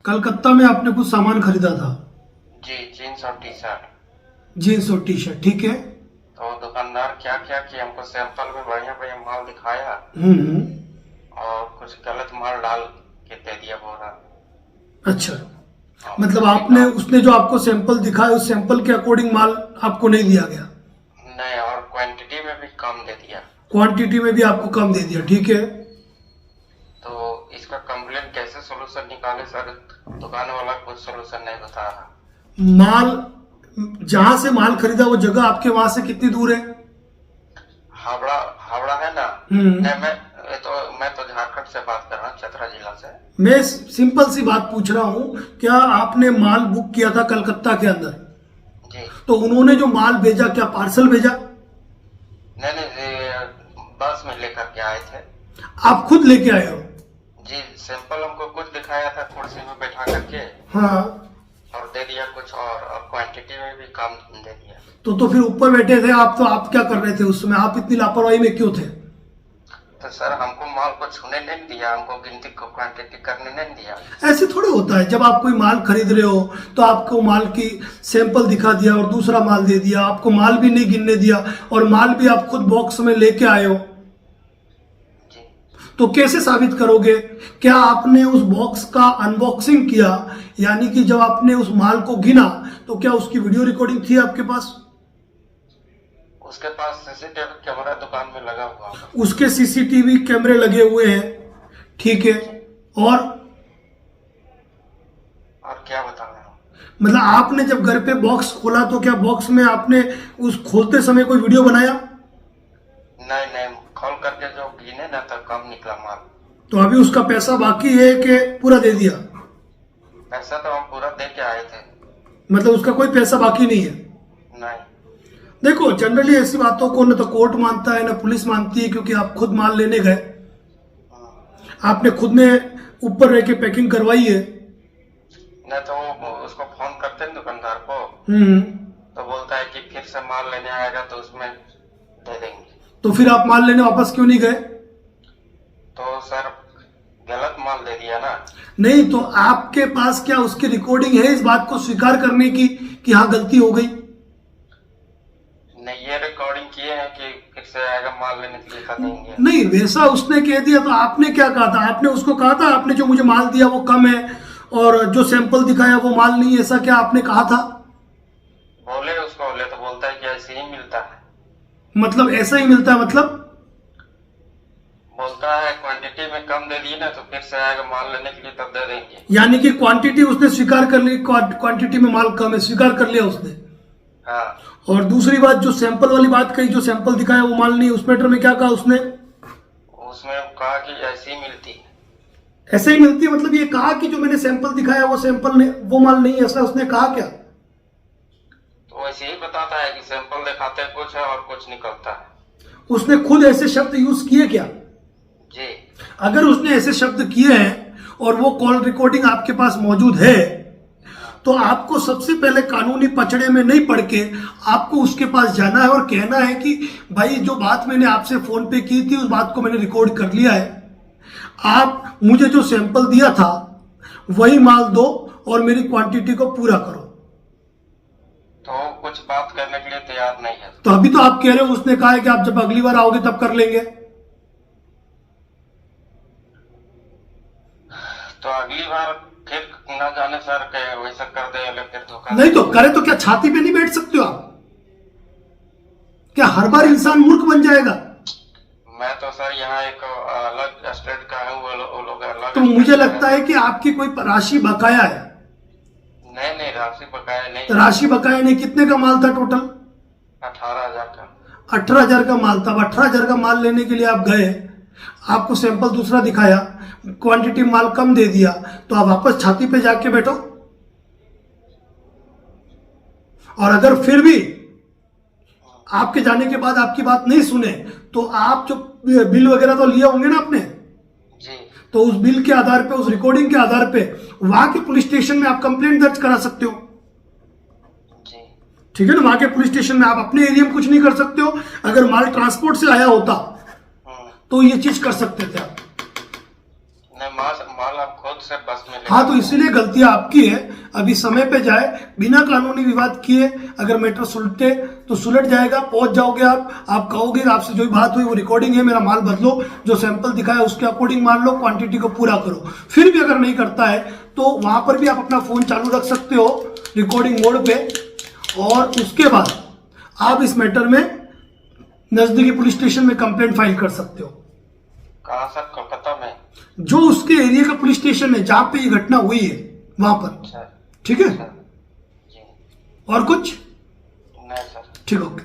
कलकत्ता में आपने कुछ सामान खरीदा था। जी, जीन्स और टी शर्ट। जीन्स और टी शर्ट, ठीक है। तो दुकानदार क्या क्या कि हमको सैंपल में बढ़िया बढ़िया माल दिखाया हम्म। और कुछ गलत माल डाल के दे दिया बोरा। अच्छा, और मतलब उसके आपने बाद उसने जो आपको सैंपल दिखाया उस सैंपल के अकॉर्डिंग माल आपको नहीं दिया गया। नहीं, और क्वांटिटी में भी कम दे दिया। क्वांटिटी में भी आपको कम दे दिया, ठीक है। तो इसका कंप्लेन कैसे सोल्यूशन निकाले सर? दुकान वाला कुछ सोल्यूशन नहीं बता रहा। माल जहां से माल खरीदा वो जगह आपके वहां से कितनी दूर है? हावड़ा हावड़ा है ना? हम्म। नहीं, मैं तो झारखंड से बात कर रहा हूँ, चतरा जिला से। मैं सिंपल सी बात पूछ रहा हूँ, क्या आपने माल बुक किया था कलकत्ता के अंदर? जी। तो उन्होंने जो माल भेजा क्या पार्सल भेजा? नहीं नहीं जी, बस में लेकर के आए थे। आप खुद लेके आए हो? जी, सैंपल हमको कुछ दिखाया था कुर्सी में बैठा करके हाँ। और दे दिया कुछ और क्वांटिटी में भी कम दे दिया। तो फिर ऊपर बैठे थे आप, तो आप क्या कर रहे थे उस समय? आप इतनी लापरवाही में क्यों थे? तो सर हमको माल को छूने नहीं दिया, हमको गिनती को क्वांटिटी करने नहीं दिया। ऐसे थोड़े होता है, जब आप कोई माल खरीद रहे हो तो आपको माल की सैंपल दिखा दिया और दूसरा माल दे दिया, आपको माल भी नहीं गिनने दिया और माल भी आप खुद बॉक्स में लेके आए हो। जी। तो कैसे साबित करोगे? क्या आपने उस बॉक्स का अनबॉक्सिंग किया, यानी कि जब आपने उस माल को गिना तो क्या उसकी वीडियो रिकॉर्डिंग थी आपके पास? उसके पास सीसीटीवी कैमरा दुकान में लगा हुआ है। उसके सीसीटीवी कैमरे लगे हुए हैं, ठीक है। और क्या बता रहे हो? मतलब आपने जब घर पे बॉक्स खोला तो क्या बॉक्स में आपने उस खोलते समय कोई वीडियो बनाया? नहीं नहीं, खोल करके जो गिने ना तो कम निकला माल। तो अभी उसका पैसा बाकी है कि पूरा दे दिया? पैसा तो हम पूरा दे के आए थे। मतलब उसका कोई पैसा बाकी नहीं है? नहीं। देखो, जनरली ऐसी बातों को न तो कोर्ट मानता है न पुलिस मानती है, क्योंकि आप खुद माल लेने गए, आपने खुद ने ऊपर रह के पैकिंग करवाई है। नहीं तो वो उसको फोन करते हैं दुकानदार को, हम्म। तो बोलता है कि फिर से माल लेने आएगा तो उसमें दे देंगे। तो फिर आप माल लेने वापस क्यों नहीं गए? तो सर गलत माल दे दिया ना। नहीं, तो आपके पास क्या उसकी रिकॉर्डिंग है इस बात को स्वीकार करने की कि हाँ गलती हो गई? नहीं, ये रिकॉर्डिंग किए हैं कि फिर से आएगा माल लेने के लिए देंगे। नहीं, वैसा उसने कह दिया तो आपने क्या कहा था? आपने उसको कहा था आपने जो मुझे माल दिया वो कम है और जो सैंपल दिखाया वो माल नहीं है, ऐसा क्या आपने कहा था? बोले उसको, बोले तो बोलता है कि ऐसे ही मिलता है। मतलब ऐसा ही मिलता है? मतलब बोलता है क्वांटिटी में कम दे दी ना तो फिर से आएगा माल लेने के लिए तब दे देंगे। यानी कि क्वांटिटी उसने स्वीकार कर ली, क्वांटिटी में माल कम है, स्वीकार कर लिया उसने। हाँ। और दूसरी बात, जो सैंपल वाली बात कही, जो सैंपल दिखाया वो माल नहीं, उस मैटर में क्या कहा उसने? उसमें कहा कि ऐसी ही मिलती है। ऐसे ही मिलती है? मतलब ये कहा कि जो मैंने सैंपल दिखाया वो सैंपल नहीं, वो माल नहीं है, ऐसा उसने कहा क्या? तो वैसे ही बताता है कि सैंपल दिखाते कुछ है और कुछ निकलता है। उसने खुद ऐसे शब्द यूज किए क्या? जी। अगर उसने ऐसे शब्द किए हैं और वो कॉल रिकॉर्डिंग आपके पास मौजूद है, तो आपको सबसे पहले कानूनी पचड़े में नहीं पड़ के आपको उसके पास जाना है और कहना है कि भाई जो बात मैंने आपसे फोन पे की थी उस बात को मैंने रिकॉर्ड कर लिया है, आप मुझे जो सैंपल दिया था वही माल दो और मेरी क्वांटिटी को पूरा करो। तो कुछ बात करने के लिए तैयार नहीं है। तो अभी तो आप कह रहे हो उसने कहा है कि आप जब अगली बार आओगे तब कर लेंगे। तो अगली बार फिर ना जाने सर कहे वैसा कर दे फिर धोखा। नहीं तो करे तो क्या छाती पे नहीं बैठ सकते हो आप? क्या हर बार इंसान मूर्ख बन जाएगा? मैं तो सर यहाँ एक अलग स्टेट का हूँ, वो लोग अलग। तो मुझे लगता है कि आपकी कोई राशि बकाया है। नहीं नहीं, राशि बकाया नहीं। तो राशि बकाया नहीं, कितने का माल था टोटल? 18,000 का। 18,000 का माल था। 18,000 का माल लेने के लिए आप गए, आपको सैंपल दूसरा दिखाया, क्वांटिटी माल कम दे दिया, तो आप वापस छाती पे जाके बैठो। और अगर फिर भी आपके जाने के बाद आपकी बात नहीं सुने तो आप जो बिल वगैरह तो लिए होंगे ना आपने, जी। तो उस बिल के आधार पे, उस रिकॉर्डिंग के आधार पे वहां के पुलिस स्टेशन में आप कंप्लेंट दर्ज करा सकते हो। जी। ठीक है ना? वहां के पुलिस स्टेशन में आप अपने एरिया में कुछ नहीं कर सकते हो। अगर माल ट्रांसपोर्ट से आया होता तो ये चीज कर सकते थे आप। नहीं, माल आप खुद सर बस में हाँ, तो इसीलिए गलतियां आपकी है। अभी समय पे जाए, बिना कानूनी विवाद किए अगर मैटर सुलटे तो सुलट जाएगा, पहुंच जाओगे आप कहोगे आपसे जो बात हुई वो रिकॉर्डिंग है, मेरा माल बदलो, जो सैंपल दिखाया उसके अकॉर्डिंग मान लो, क्वांटिटी को पूरा करो। फिर भी अगर नहीं करता है तो वहां पर भी आप अपना फोन चालू रख सकते हो रिकॉर्डिंग मोड पे, और उसके बाद आप इस मैटर में नजदीकी पुलिस स्टेशन में कंप्लेंट फाइल कर सकते हो। कहाँ सर? कोलकाता में? जो उसके एरिया का पुलिस स्टेशन है जहां पे ये घटना हुई है वहां पर। अच्छा ठीक है, सर जी। और कुछ? नहीं सर। ठीक, ओके।